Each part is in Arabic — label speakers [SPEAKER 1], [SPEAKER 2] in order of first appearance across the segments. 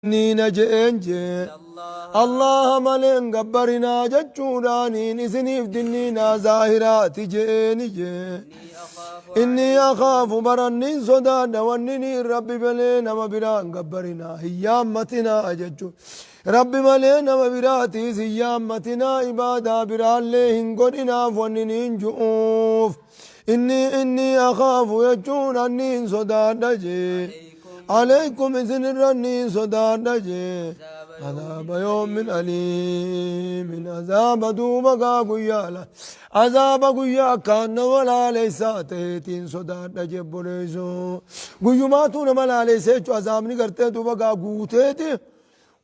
[SPEAKER 1] نين جنجي الله ملين قبرنا جتشوراني نسنيف دنينا زاهرات جيني إني أخاف برنين صداد ونني ربي بلين ما بران قبرنا هيامتنا جتشو ربي ملين ما براتي هيامتنا إبادة بران ليهن قدنا فوننين جؤوف إني أخاف يجون النين صداد جي عليكم إذن الرنين صداد جي عذاب يوم من أليم من عذاب دوبا قيالا عذاب قيا كان ولا ليس تهتين صداد جب ريزو قيوماتون ملا ليس عذاب نقرته دوبا قوتيتي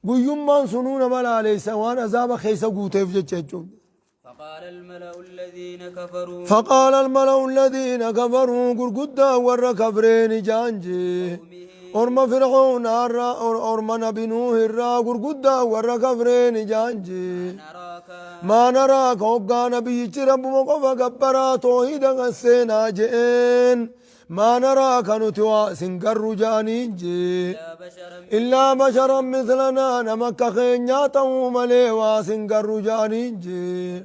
[SPEAKER 1] قيومان سنون ملا ليس وان عذاب خيس قوتيف جتشو فقال الملأ الذين كفروا قرقدا ور كفرين جانجي أرم فرعون أرم نبي نوح الرا قرقدا ور كفرين جانجي ما نراك وقا نبي رب مقف قبرا توحيدا السينا جئين ما نراك نتوى سنقر جانينجي إلا بشرا مثلنا نمك خينياته مليوا سنقر جانينجي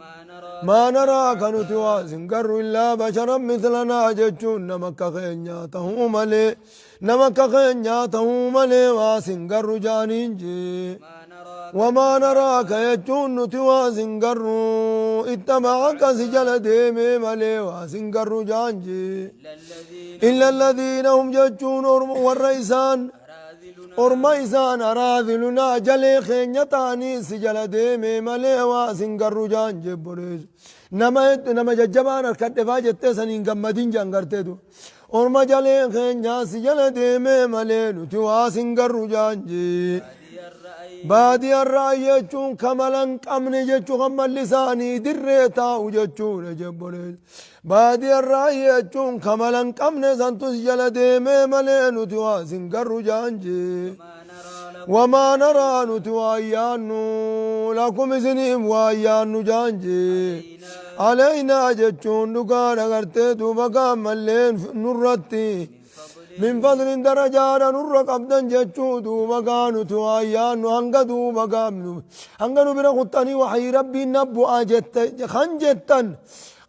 [SPEAKER 1] ما نراك نتوى سنقر إلا بشرا مثلنا جتشون نمك خينياته ملي نمك خينياته مليوا سنقر جانينجي وما نراك يجون نتوى سنقر اتبعك سجل ديمي مليوا سنقر جانجي إلا الذين هم جتشون والرئيسان أرميسان أراذلنا جلي خينيتاني سجل ديمي مليوا سنقر جانجي بريز نما ججبان الكتفا جتة سنين قمدين جانقرتدو أرما جلي خينيا سجل ديمي مليوا نتوى سنقر جانجي بادي الرأي جون كمالاً أمن جون كمال لساني دريتا وجون جبريل بادي الرأي جون كمالاً أمن سنتوس جلدي ميمالين وتوا سنقر جانجي وما نرى نتوا يانو لكم سنيم ويانو جانجي علينا جون نقار غرتي بقى ملين نرتي من فضل درجات نور قبضا جتشودو مكانو توايانو هنگدو مكامنو هنگنو بنا خطاني وحي ربي نبو آجت خنجتن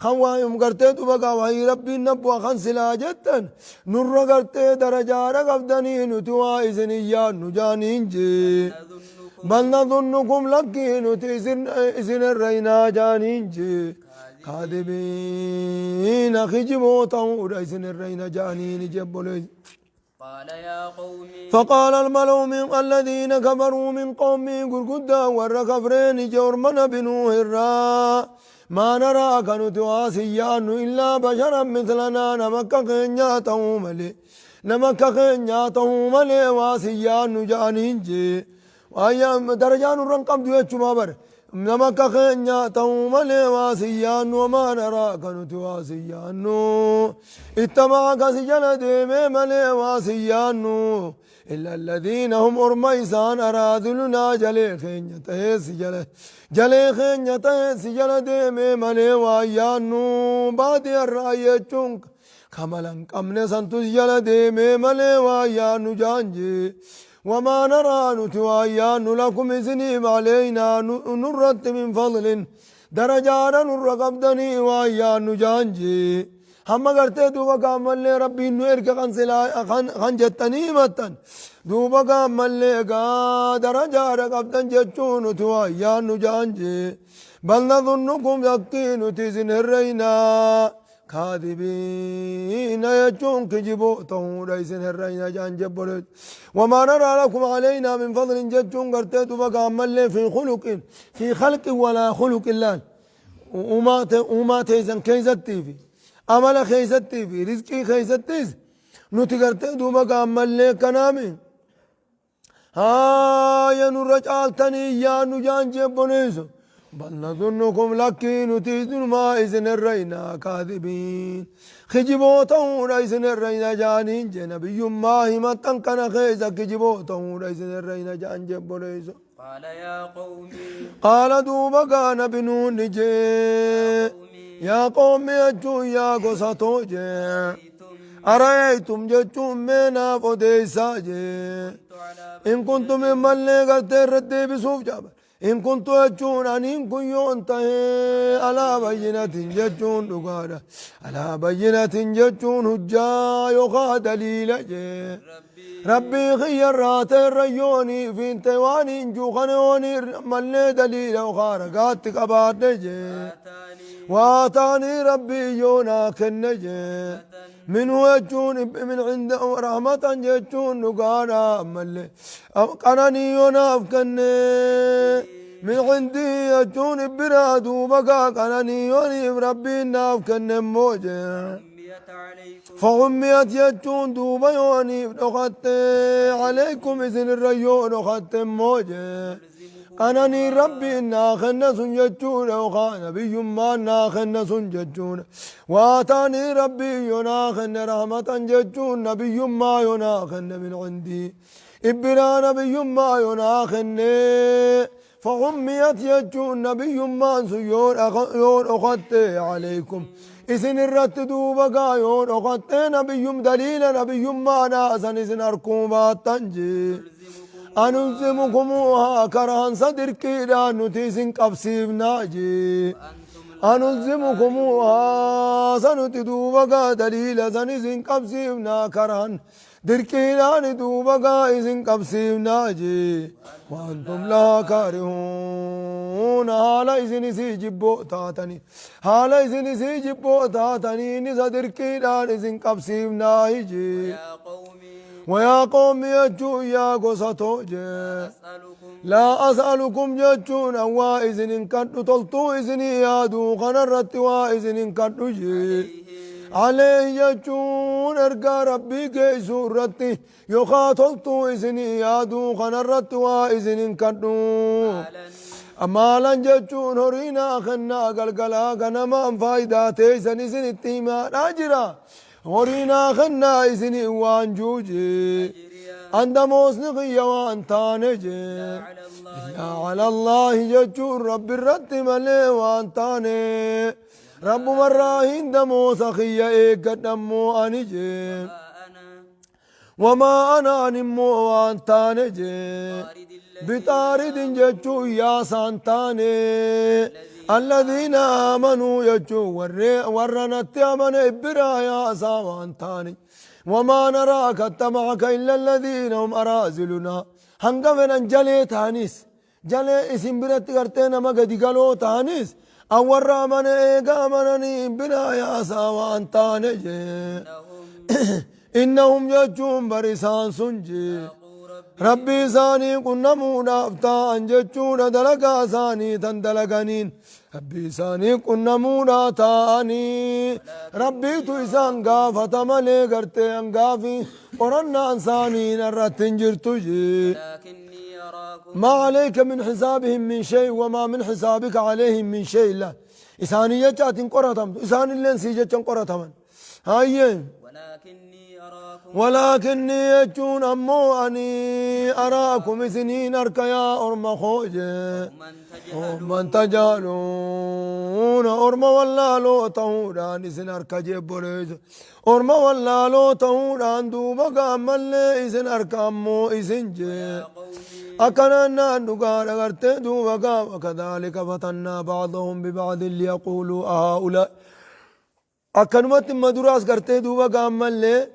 [SPEAKER 1] خوايم قرتيتو بقى وحي ربي نبو خنسلا جتن نور قرتي درجات قبضاني نتوا إذنيانو جانينجي بل نظنكم لكينو تإذن الرئينا جانينجي كاذبين خجبوتا ورئيسن الرئينا جانين جبولي فقال الملأ من الذين كفروا من قومي قرقدا ور كفرين جورمن بنوه الراء ما نراك نتواسيان إلا بشرا مثلنا نمك خينياته ملي نمك خينياته ملي واسيان جانين جي وأيام درجان الرنقم دويتشو ما بر نمك خينياته ملي واسيان وما نراك نتواسيان اتبعك سجل ديمي ملي واسيان إلا الذين هم أرميسان أراذلنا جلي خينيته سجل جلي خينيته سجل ديمي ملي واسيان بادي الرأي چونك كمالاً قمنا سنتو سجل ديمي ملي واسيان جانجي وما نرى نتوايان لكم إذنب علينا نرت من فضل درجانا نر قبضني وايان جانجي هم قرتي دوبا قامل لي ربي نويرك خنجتني متن دوبا قامل لي درجانا قبضن جتشون توايان جانجي بل نظنكم يقين تزن الرينا كاذبين يجون كجبو تهون رئيسن الرئينا جان جبرت وما نرى لكم علينا من فضل جتون قرتيت بقى عمل في خلق ولا خلق الله وما تيزن كيزتي في عمل خيزتي في رزقي خيزتي نوتي قرتيت بقى عمل كنامي يا نرجع تاني يا نجان جبونيزو بل نظنكم لكن تيزن ما إذن الرئينا كاذبين خجبوتهم رئيسن الرئينا جانين جنبي ما همتن كان خيزا خجبوتهم رئيسن الرئينا جان جبوليسو
[SPEAKER 2] قال يا قومي
[SPEAKER 1] قال دوبا نبنون نجي يا قومي أجو يا قصتو جي أرأيتم جتشون مينا فوديسا جي
[SPEAKER 2] كنت على
[SPEAKER 1] إن كنتم من اللي قلتين ردي بسوف جابر إن كنتم جتشون أن إن كن ينتهي على بينة جتشون دقادة على بينة جتشون هجا يخا دليل جي
[SPEAKER 2] ربي
[SPEAKER 1] ربي خير رات الريوني في انتواني انجو خنوني ملي دليل وخارقات قباد جي
[SPEAKER 2] آتاني
[SPEAKER 1] واتاني ربي يونا كنجي من وجون من عند رحمة جتون نقانا ملي قناني يونا فكني من عندي يجون برادو بقى قناني يوني ربي نافكن موجه
[SPEAKER 2] أميت عليكم
[SPEAKER 1] فغميت يجون دوبا يوني نخت عليكم إذن الريون نخت موجه قناني ربي ناخن سنجتون وخا نبي ما ناخن سنجتون واتاني ربي يناخن رحمة جتون نبي ما يناخن من عندي إبنا نبي ما يناخن فغميت يجون نبي ما سيون يون أخت عليكم إذن الرتدوا بقى يون أخت نبي دليل نبي ما ناسن إذن أركوبات تنجي أنلزمكموها كرها صدر كيدا نتيسن قبسيب ناجي أنلزمكموها سنتدو بقى دليل سنسن قبسيبنا كرها دركيدا ندو بقى إذن قبسيب ناجي وأنتم لا كارهون حالا إذن سيجبو تاتني حالا إذن سيجبو تاتني نسدر كيدا إذن قبسيب ناجي
[SPEAKER 2] يا قومي
[SPEAKER 1] ويا قوم يجو يا قصتو
[SPEAKER 2] أسألكم
[SPEAKER 1] لا أسألكم جتون وائزن كنت طلتو إذن يادو خنرت وائزن كنت جي عليه يجون أرقى ربي كيسو رتي يخا طلتو إذن يادو خنرت وائزن كنت أمالا جتون هرينا خنا قلقلا كنما فايدة تيسن إذن التيمان أجرا هورينا خنا إذني وانجوجي عند موسنق يوان تانجي
[SPEAKER 2] على الله
[SPEAKER 1] يا على الله جتشور رب الرد ملي وان تاني رب مراهين دمو سخية إيك دمو أنجي
[SPEAKER 2] أنا
[SPEAKER 1] وما أنا نمو وان تانجي
[SPEAKER 2] طارد الذين
[SPEAKER 1] بطارد جتشو يا سانتاني الذين آمنوا يجوا ورنت أمن إبرا يا ساوان تاني وما نراك اتبعك إلا الذين هم أرازلنا هنگفن جلي تانيس جلي اسم برت کرتين ما قد قالوا تانيس أور من إيقا منني إبرا يا ساوان تاني إنهم يجون برسان سنجي
[SPEAKER 2] يقول ربي
[SPEAKER 1] ربي ثاني كنا مونا أفتان جتشونا دلقا ثاني تندلقانين ربي ثاني كنا مونا تاني ربي تو إسان غافة ملي قرتي انغافي قرنا ثاني نرتن جرتجي
[SPEAKER 2] لكني أراكم
[SPEAKER 1] ما عليك من حسابهم من شيء وما من حسابك عليهم من شيء لا إساني يجات قرتم إساني اللين سيجات قرتم هايين
[SPEAKER 2] ولكني أراكم
[SPEAKER 1] ولكني يجون أمو أني أراكم سنين أركيا أرم خوجة
[SPEAKER 2] من
[SPEAKER 1] من
[SPEAKER 2] تجهلون
[SPEAKER 1] تجالون أرم ولا لو تهودان إسن أركجي بريز أرم ولا لو تهودان دوبا ملي إسن أركامو إسن جي
[SPEAKER 2] يا قومي
[SPEAKER 1] أكننا نقال أغرتي دوبا وكذلك فتنا بعضهم ببعض ليقولوا هؤلاء أكنمت مدراس کرتے دوبا قام ملي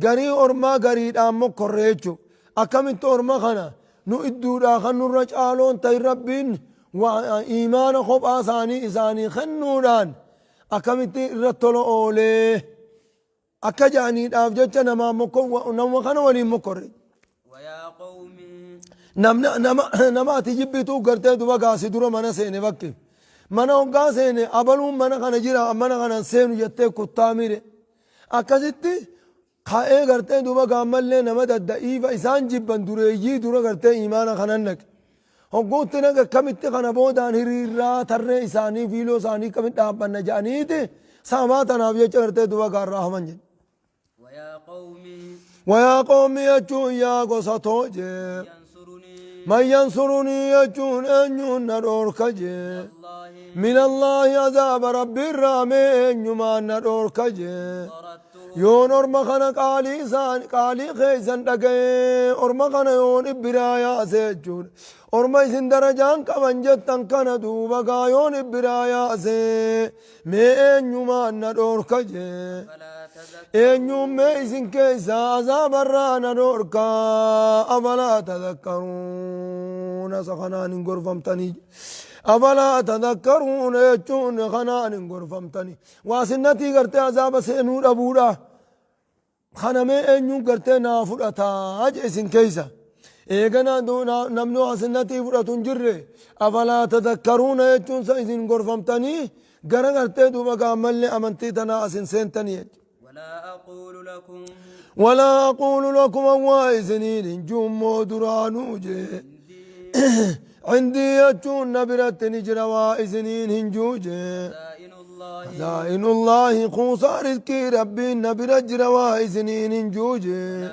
[SPEAKER 1] غري أورما غري دامو كوريچو أكمنت أورما خنا نو إدودا خنو رجالون تي ربين وإيمان خوب آساني إساني خنودان أكمنت رتولو أولي أكا جاني دافجوچا نما مكو نما خنا ولي مكوري
[SPEAKER 2] ويا قومي
[SPEAKER 1] نما تجبتو کرتے دوبا قاسي دورا منا سيني وكي mana hoggaa seene abaluun mana kana jira mana kana seenu jettee kuttaamire akkasitti ka'ee gartee duuba gaammallee nama dadda'iifa isaan jibban dureeyyii dura gartee imaana kanan naqe hogguutti naga akkamitti kana boodaan hiriirraa tarree isaanii fiiloo isaanii akkamitti dhaabbanna jedhaniiti saamaa tanaaf jecha gartee duuba gaarraa haman jedhe
[SPEAKER 2] ويا قومي
[SPEAKER 1] wayaa qoomii jechuun yaa gosa too jee
[SPEAKER 2] ينصرني
[SPEAKER 1] man yansurunii jechuun eenyuun na dhoorka jee
[SPEAKER 2] الله
[SPEAKER 1] من الله عذاب ربي الرامي نمان ندور كجي
[SPEAKER 2] طردته
[SPEAKER 1] يون أرما خنا قالي خيسان دقي أرما خنا يون إبرايا سيجون أرما إسن درجان كمان جتن كان دوبا يون إبرايا سي مين يوما ندور كجي
[SPEAKER 2] فلا تذكرون
[SPEAKER 1] eenyuun mee isin keeysaa azaabarraa na dhorkaa afalaa tadakkaruuna isa kanaan hin gorfamtanii afalaa tadakkaruuna jechuun kanaan hin gorfamtanii waa sinnatii gartee azaaba seenuu dhabuudha kana mee eenyuun gartee naa fudhataa je isin keeysa eegana namni waa sinnatii fudhatu hin jirre afalaa tadakkaruuna jechuun isa isin gorfamtanii gara gartee duuba gaammallee amantii tanaa asin seentanii ولا أقول لكم أوايزنين جم درانو جي عندي يجون نبرت نجر وايزنين هنجوجي خزائن الله خوصا رزقي ربي نبرت جر وايزنين هنجوجي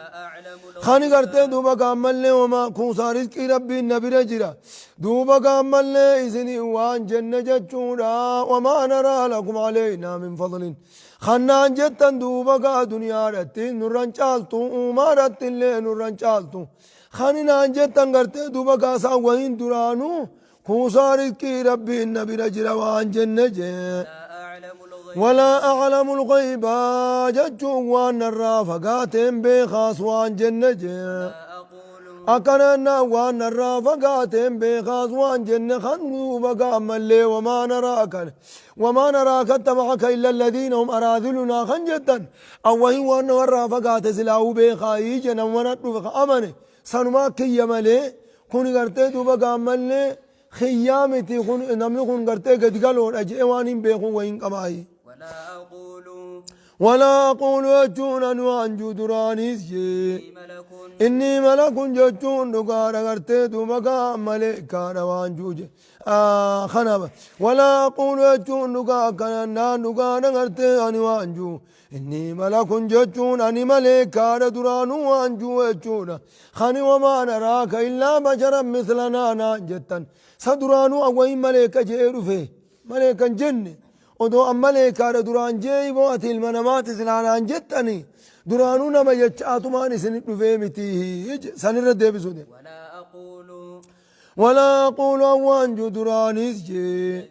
[SPEAKER 1] خاني قرتي دوبا قامل لي وما خوصا رزقي ربي نبرت جر دوبا قامل لي إذني وان جنة جتشورا وما نرى لكم علينا من فضل خنان جتن دوبا قا دنيا رتي نوران چالتو اوما رتي اللي نوران چالتو خانان جتن قرتي دوبا قا ساوين درانو خوصاري كي ربي النبي رجل وان جنة ولا أعلم الغيب جتشو وان الرافقاتين بخاص وان جنة أكننا وان الرافقاتين بخاص وان جنة خنو بقى ملي وما نراك اتبعك إلا الذين هم أراذلنا خنجتا أو وهي وان الرافقات سلاو بخاي جنا ونطلق أمني سنما كي ملي كوني قرتي بقى ملي خيامتي كون نملي كون قرتي قد قالون أجئ وانين بيخون وين قبائي ولا أقول أجون أنوان جدرانيس إني ملك جتون دقار غرتي دمقا ملكا روان جوجي خنب ولا أقول أجون دقا كنان دقار غرتي أنوان جو إني ملك جتون أني ملكا درانو وانجو أجون خني وما نراك إلا بشرا مثلنا ناجتا سدرانو أوين ملكا جيرو فيه ملكا جنة odoo ammaleekaadha duraan jeeyiboo ati ilma namaati silaanaan jettani duraanuu nama jechaatumaan isinit dhufee miti sanirra deebisude ولا أقول أوانجو درانيس جي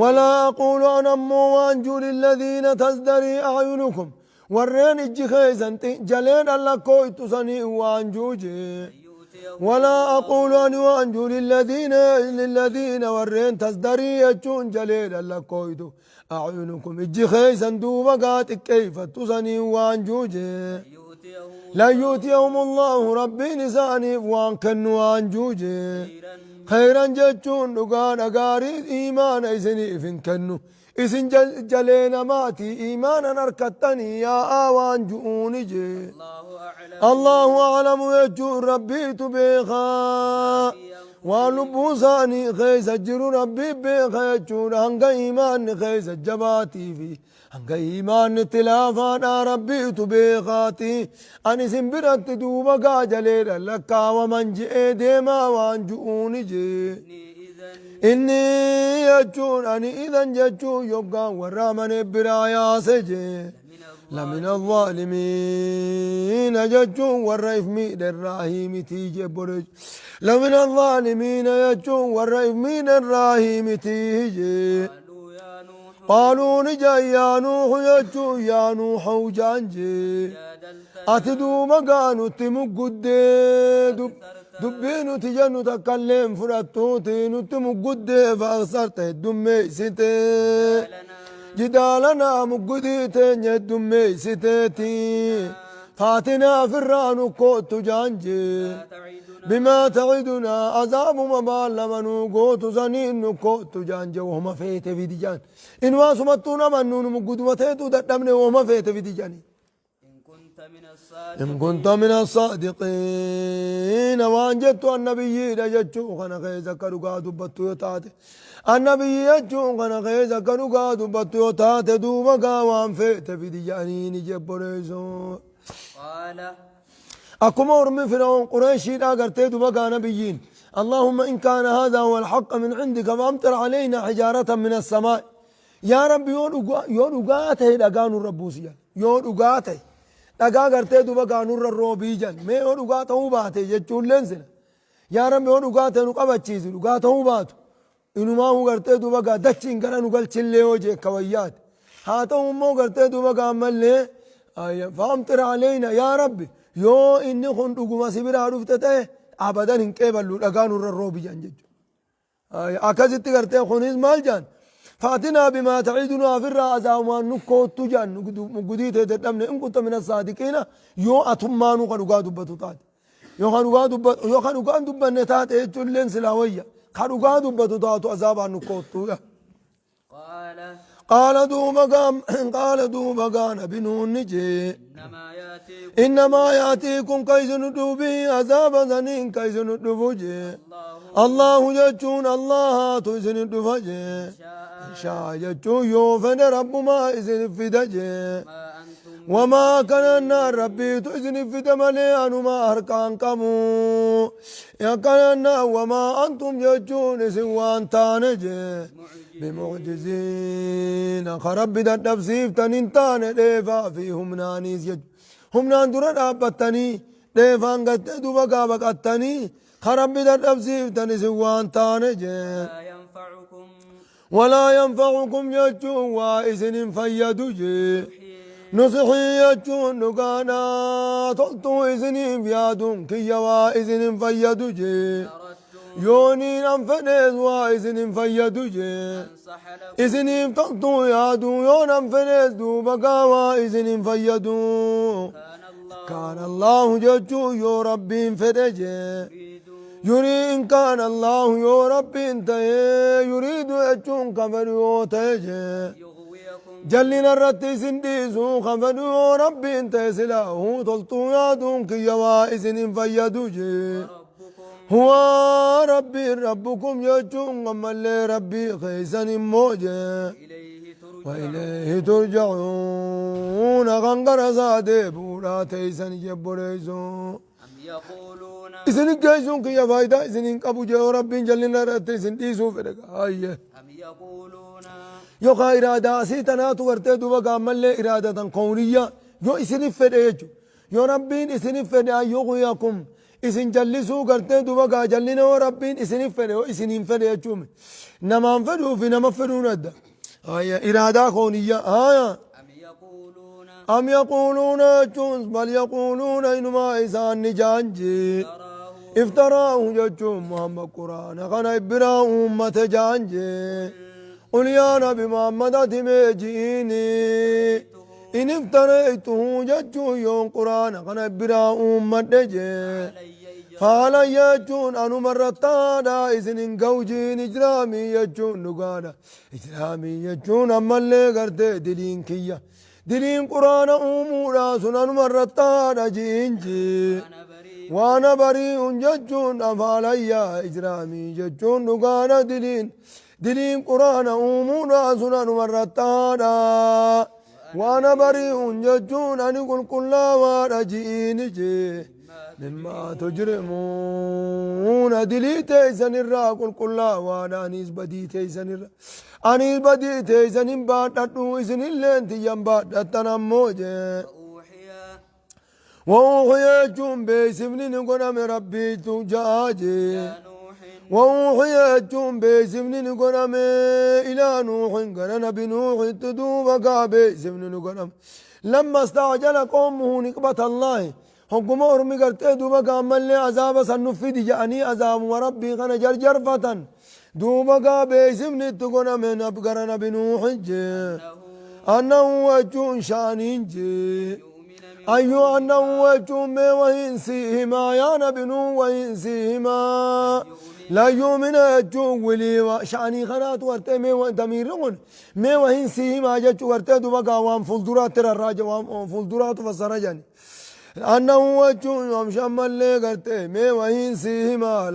[SPEAKER 1] ولا أقول أنا موانجو للذين تزدري أعينكم ورين اجي خيزن جلين الله كويتو سني وانجو جي ولا أقول أن وانجو للذين ورين تزدري يجون جليل الله كويدو أعينكم اجي خيسا دوبا قاتك كيف تسني وانجو جي لا يؤتيهم الله ربي نساني وان كنوا وانجو جي خيرا جتون نقان أقاري إيمان إسني إفن كنو إسن جلينا ماتي إيمانا نركتني يا آوان جؤوني جي الله أعلم يجو ربي تبيخا ولبوساني خيس جرو ربي بيخا يجو هنگا إيمان خيس جباتي في هنگا إيمان تلافانا ربي تبيخاتي أني سنبرت دوبا قاجلير لكا ومن جئ ديما وان جؤوني جي إني يجون أني إذن جتشو يبقى ورامن برايا سجي لمن الظالمين جتشو والرئيف ميد الراهيم تيجي برج لمن الظالمين يجون والرئيف ميد الراهيم تيجي قالوا نجا يا نوح يجو يا نوح وجانجي أتدو مقانو تمقود دبينو تجنو تكلم فرطوتي نتمقود فأخسرت الدمي ستي جدالنا مقوديتين الدمي ستي فاتنا فرانو كوت جانجي بما تعدنا عذاب مبال منو قوت زنين كوت جانجي وهم فيت في ديجان إن واسمتونا منون مقود وتيتو دمني وهم فيت في ديجاني إن كنت من الصادقين وانجدت النبي لجدت خنا خيزا كرقا دبتو يتاتي النبي يجو خنا خيزا كرقا دبتو يتاتي دوبقا وان فيت في ديجانين جبريزو قال أكما ورمي فرعون قريشي لا قرتي دوبقا نبيين اللهم إن كان هذا هو الحق من عندك فأمطر علينا حجارة من السماء يا رب يون وقاته لقانو الربوسيا yoo dhugaa ta'e dhagaa gartee duba gaanurra roobii jan mee yoo dhugaa ta'uu baate jechuulleen sila yaa rabbi yoo dhugaa ta'e nu qabachiisi dhugaa ta'uu baatu inumaa hu gartee duba gaa dachiin gara nu galchillee yoo jee kawayyaate haa ta'u immoo gartee duba gaa ammallee faamxir aleyna yaa rabbi yoo inni kun dhuguma si biraa dhufte ta'e abadan hin qeeballu dhagaa nurra roobii jan jechuudha akkasitti gartee kunis maal jaan فاتنا بما تعيدنا في الرأزة وما نكوت جان مقديت تدمن إن كنت من الصادقين يو أتمانو خلقا دبتو تات يو خلقا دبت نتات إيجو لين سلاوية خلقا دبتو تاتو أزابا نكوتو قال دوبا قام بنون نجي إنما يأتيكم كيس ندوبي عذاب ذنين كيس ندوبي الله يجون الله تيسن ندوبي شاء يجون يوفن رب ما إذن في دجي وما كان النار ربي تيسن في دمالي أنو ما أركان كمو يا كان وما أنتم يجون سوان تانجي بمعجزين خرب دات نفسيف تنين ديفا فيهم نانيس هم ناندورا دابتني ديفان قد دوبا قابقتني خرب دات نفسيف تنين سوان تانجي ولا ينفعكم يجو وإذن فيدو جي نصحي يجو نقانا تلتو إذن بيادون كي وإذن فيدو جي يوني ننفنز وإذن فيدو جي إذن تلتو يادو يون ننفنز دو بقا وإذن فيدو كان الله يجو يو ربي فدجي يري إن كان الله يو ربي انتهي يريد يجون كفر يوتيجي جلنا الرتي سنديسو خفر يو ربي انتهي سلاهو تلتو يادون كي يوائزن فيدوجي هو ربي ربكم يجون أما اللي ربي خيسن موجي وإليه ترجعون غنقر زادي بورا تيسن جبريزو إذن جايزون كي فايدة إذن كابو جو ربين جلنا رتي سنديسو فرق هاي يوكا إرادة سيتنا تورتي دوبا قامل إرادة قونية يو إذن فرق يو ربين إذن فرق يغويكم إذن جلسو قرتي دوبا جلنا وربين إذن فرق إذن فرق جوم نمان فرق في نما فرق ندى هاي إرادة قونية هاي أم يقولون جونس بل يقولون إنما إسان نجانجي افتراه ججون محمد قرآن خنا إبرا أمة جانجي قل يا نبي محمد أتميجيني إن افتريته ججون يوم قرآن خنا إبرا أمة جي فعلى يجون أنو مرتانا إذن قوجين إجرامي يجون نقانا إجرامي يجون أما اللي قرده دلين كيا دلين قرآن أمورا سنن مرتانا جينجي وانا بريء ججون أفعليا إجرامي ججون نقانا دلين قرآن أمورا سنن مرتانا وانا بريء ججون أن يقول كل وانا جينجي مما تجرمون دلي تيسن الرا كل وانا أنيس بدي تيسن الرا أنيس بدي تيسن باتتو إسن اللين تيام باتتنا موجه وأوحي جون بيسمني نقنا من ربي تجاجي وأوحي جون بيسمني نقنا من إلى نوح قرنا بنوح تدوبك بيسمني نقنا لما استعجل قومه نقبة الله حكم أرمي قرتي دوبا قامل لي عذاب سنفيد جاني عذاب وربي غنا جرجر فتن دوبا قابي سمني تقنا من أبقرنا بنوح أنه وجون شانين جي أيو أنه وجون مي وينسيهما يا نبنو وينسيهما لا يؤمن جون ولي وشاني خنات ورتي مي وانتميرون مي وينسيهما جتو ورتي دوبا قوام فلدرات ترى الراجع وام فلدرات فسرجاني أنه وجون يوم شمال لي قرتي مي وين سيهما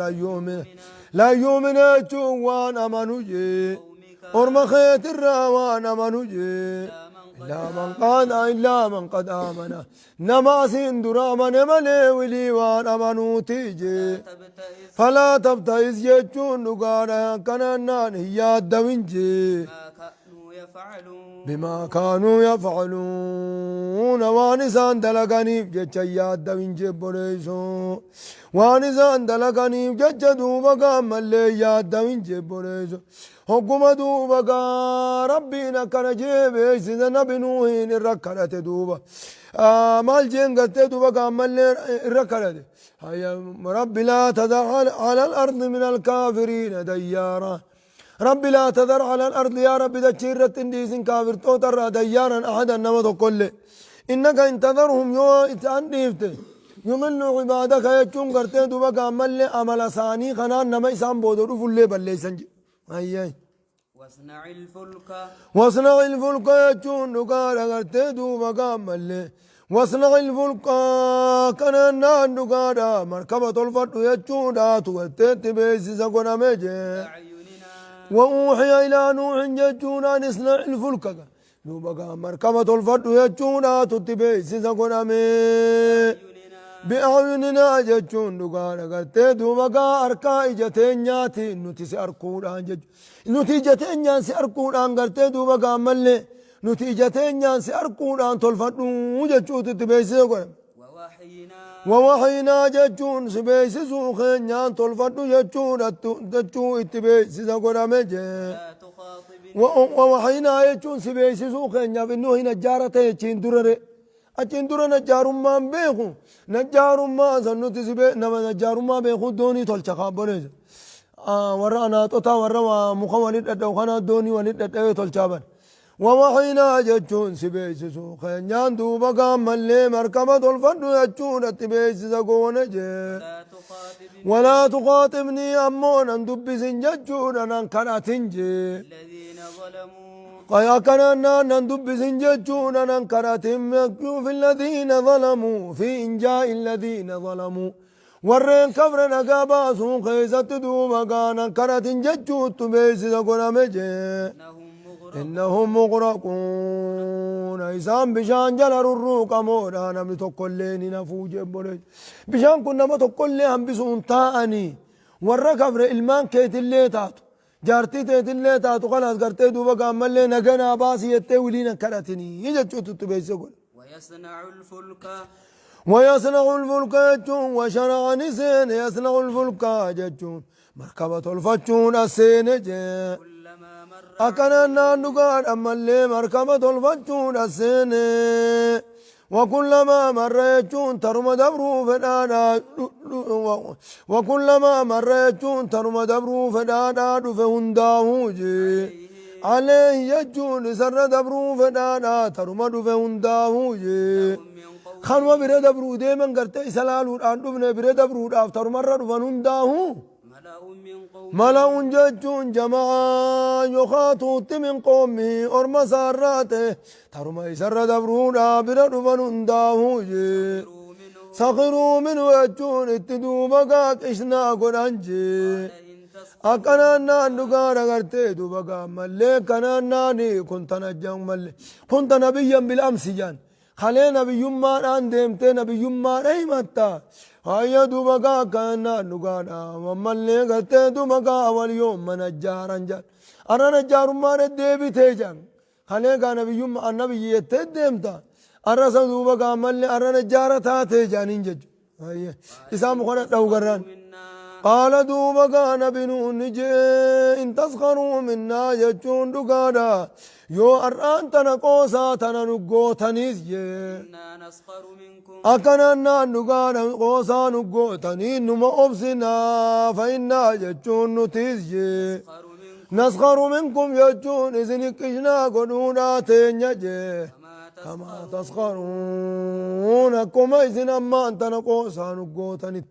[SPEAKER 1] لا يؤمن جون وان أمانو جي أرم خيت الروان أمانو جي إلا من قد آمن نماسين دراما ملي ولي وان أمانو تيجي فلا تبتئس يجون نقانا كنانان هي الدوينجي
[SPEAKER 2] يفعلون
[SPEAKER 1] بما كانوا يفعلون وانسان دلقانيف جتش ياد من جبوليسو وانسان دلقانيف جتش دوبا قام اللي ياد من جبوليسو حكومة دوبا ربنا كان جيبه سيدنا نبي نوحين الركالة دوبا مال جنگت دوبا قام اللي الركالة هيا رب لا تذر على الأرض من الكافرين ديارا رب لا تذر على الأرض يا رب تشيرت انديسن كافر توتر ديارا أحدا نمط كل إنك إن تذرهم يو إتأنديفت يضلوا عبادك يجون قرتي دوبك عمل عمل ثاني خنان نما إسان بودو فلي بلي سنجي أي
[SPEAKER 2] واصنع الفلك
[SPEAKER 1] واصنع الفلك يجون دقال قرتي دوبك عمل واصنع الفلك كان نان دقادا مركبة الفرد يجون داتو قرتي بيسي سقنا ميجي وأوحي إلى نوح جتون أن اصنع الفلك دوبا مركبة الفرد يجونا تتبع سيسكون أمي بأعيننا جتون دوغانا قلت دوبا أركا إجتين نياتي نتي سأركودان نتي جتين نيان سأركودان قلت دوبا ملي نتي جتين نيان سأركودان تلفرد جتون تتبع سيسكون ووحينا جتون سبيس سوخين نيان تلفرد جتون تتبع سيسكون أمي ووحينا يجون سبيس سوخين نيان هنا جارته يجين درره أجين درة نجار ما بيخو نجار ما زنوت سبي نما نجار ما بيخو دوني تلشقا بنيز ورانا توتا ورا مخوالد أدوخنا دوني ولد أدوه تلشابن ووحينا جتون سبيس سوخين نيان دوبا ملي مركبة الفرد يجون تبيس سقون ولا تخاطبني أمون أن دبسن جتون أن كراتنجي
[SPEAKER 2] الذين ظلموا
[SPEAKER 1] قيا كنا ندب سنجتون ننكرتهم في الذين ظلموا في إنجاء الذين ظلموا ورين كبر نقاباسون خيزت دوما كان كرتين جتشوت بيس سقنا مجي إنهم مغرقون إسام بشان جلر الروق مودا نمي تقلين نفوج بولي بشان كنا ما تقلين هم بسون تاني ورى كبر إلمان كيت اللي تاتو جارتي تيتلي تاتو خلاص قرتي دوبا قامل نغنا باسي يتولينا كراتني يجتوت تبيسقول ويصنع الفلك يجون وشرع نسين يصنع الفلك يجون مركبة الفتشون السين أكنا نقال أما اللي مركبة الفتشون السين وكلما مر يجون ترم دبرو فدادا وكلما مر يجون ترم دبرو فدادا دفهنداهوجي عليه يجون سر دبرو فدادا ترم دفهنداهوجي خانوا بره دبرو ديمن قرتي سلالو دبن بره دبرو دافتر مرة دفهنداهو ملأ ججون جماعة يخاطوت من قومه أرم ساراته ترمى سر دبرونا بردفن داهوجي سخروا منه يجون اتدوبقا كشنا قرانجي أكنا نانقار غرتي دوبقا ملي كنا ناني كنت نجان ملي كنت نبيا بالأمس جان خلي نبي ما أن ديمتي نبي ما ريمتا هيا دوبقا كنا نقانا ومالي قلت دوبقا واليوم من الجارا جان أنا نجار ما ردي بتيجان خليك نبي يوم النبي يتدمتا أرسل دوبقا مالي أنا نجارة تاتيجان إنجج هيا إسام خلق لو قران قال دوبقا نبي نجي إن تسخروا منا يجون دقادا يو أران تنقوسا تننقو تنيزي أكنا نقانا قوسا نقو تنين نما أبسنا فإنا يجون نتيزي نسخر منكم يجون إذن كشنا قدونا تنجي كما تسخرون أكما إذن أما أنت نقوسا نقو تنيت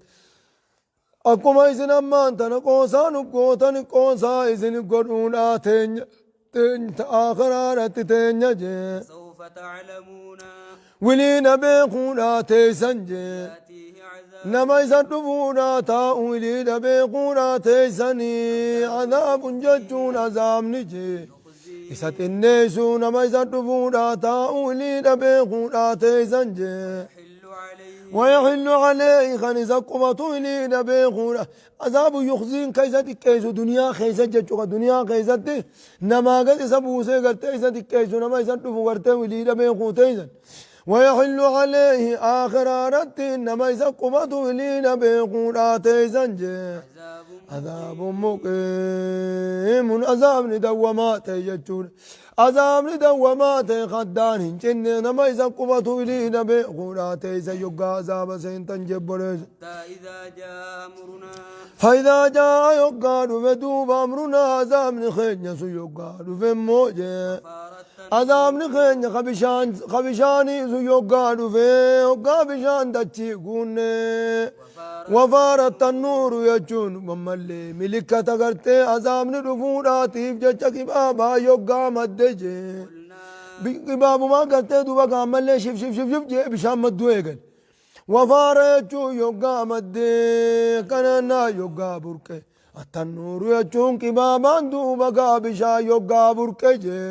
[SPEAKER 1] أكما إذن أما أنت نقوسا نقو تنقوسا إذن قدونا تنجي آخرات تنجي
[SPEAKER 2] سوف تعلمون
[SPEAKER 1] ولين بيخونا تيسنجي نما يسدفونا تاء ولين بيخونا تيسني عذاب ججون عذاب نجي إسات النيسو نما يسدفونا تاء ولين بيخونا تيسنجي ويحل عليه خنز قبطو إلينا بيخورة عذاب يخزين كيسة كيسو دنيا خيسة جتشوك دنيا خيسة نما قد سبوسي قرتي إسة كيسو نما إسة دفو قرتي إلينا بيخوتيزا ويحل عليه آخر رت نما إسة قبطو إلينا بيخورة تيزا عذاب مقيم عذاب ندوامات جتشون عذاب ندوامات خدان هنچن نما إسا قبطو إلينا بيخورات إسا يقى عذاب سينتن جبرز
[SPEAKER 2] إذا جاء أمرنا
[SPEAKER 1] فإذا جاء يقى رفدوب أمرنا عذاب نخيني سو يقى رفم موجه عذاب نخيني خبشاني سو يقى رفم يقى بشان دچي قوني وفارت النور يجون مملي ملكة غرتي عذاب نرفوراتيف جچك بابا يقى مدجي بابا ما غرتي دوبا قامل شف شف شف شف جي بشام مدوئي وفارت يقى مدي كننا يقى بركي التنور يجون كبابا دوبا بشا يقى بركي جي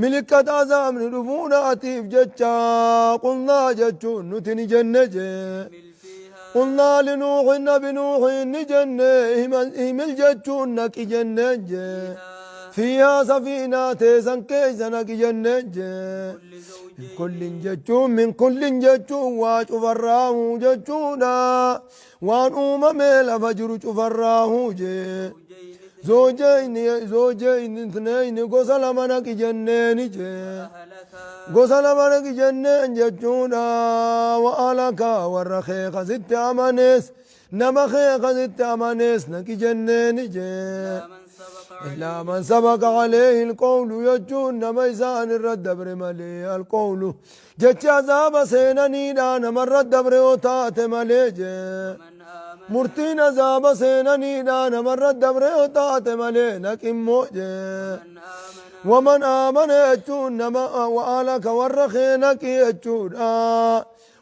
[SPEAKER 1] ملكة عذاب نرفوراتيف جچا قلنا جچون نتني جنجي قلنا لنوح بنوح جنة همل جتشون نك جنة فيها سفينة تيسن كيسن نك جنة كل جتشون من كل جتشون واشوف الراه جتشونا وان ميل فجر شوف الراه زوجين اثنين غسل منك جنة غسل منك جنة جتشونا وآلك والرخيق ست أمانيس نما خيق ست أمانيس نك جنة إلا من سبق عليه القول يجون نما إسان الرد برمالي القول جتش عذاب سيناني دانا من رد بريوتات مالي مرتين عذاب سيناني دانا من رد بريوتات مالي نكم موجه ومن آمن يجون نما وآلك ورخينك يجون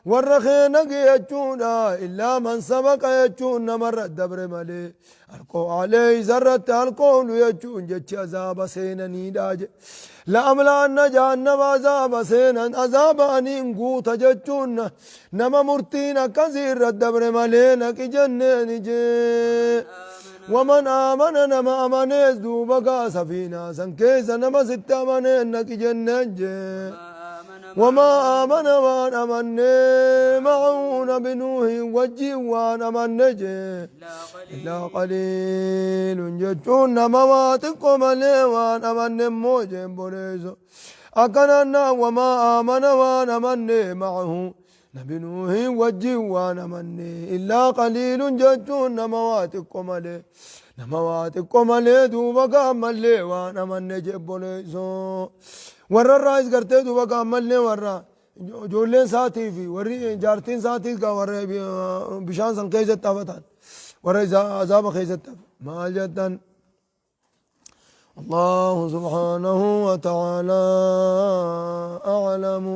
[SPEAKER 1] ورخينك يجون إلا من سبق يجون نما رد برمالي القو عليه زرت القول يجون جتش عذاب سيناني داج لأملأن جهنم عذاب سينا عذاب أنين قوت جتشون نما مرتين كثير الدبر ملينك جنين جي ومن آمن نما أمنيس دوبك سفينة سنكيس نما ست أمنينك جنين جي وما آمن وان أمني معون بنوه وجي وان أمني إلا قليل جتشون نمواتكم لي وان أمني موجين بريزو أكننا وما آمن وان أمني معه نبنوه وجي وان أمني إلا قليل جتشون نمواتكم لي دوبك أمني وان أمني جبريزو ورّا الرئيس کرتے دوبا کامل نے ورّا جولیں ساتھی بھی ورّی جارتین ساتھی کا ورّا بشان سن قیزت تافتان ورّا عذاب قیزت تافت مال جدن الله سبحانه وتعالى أعلم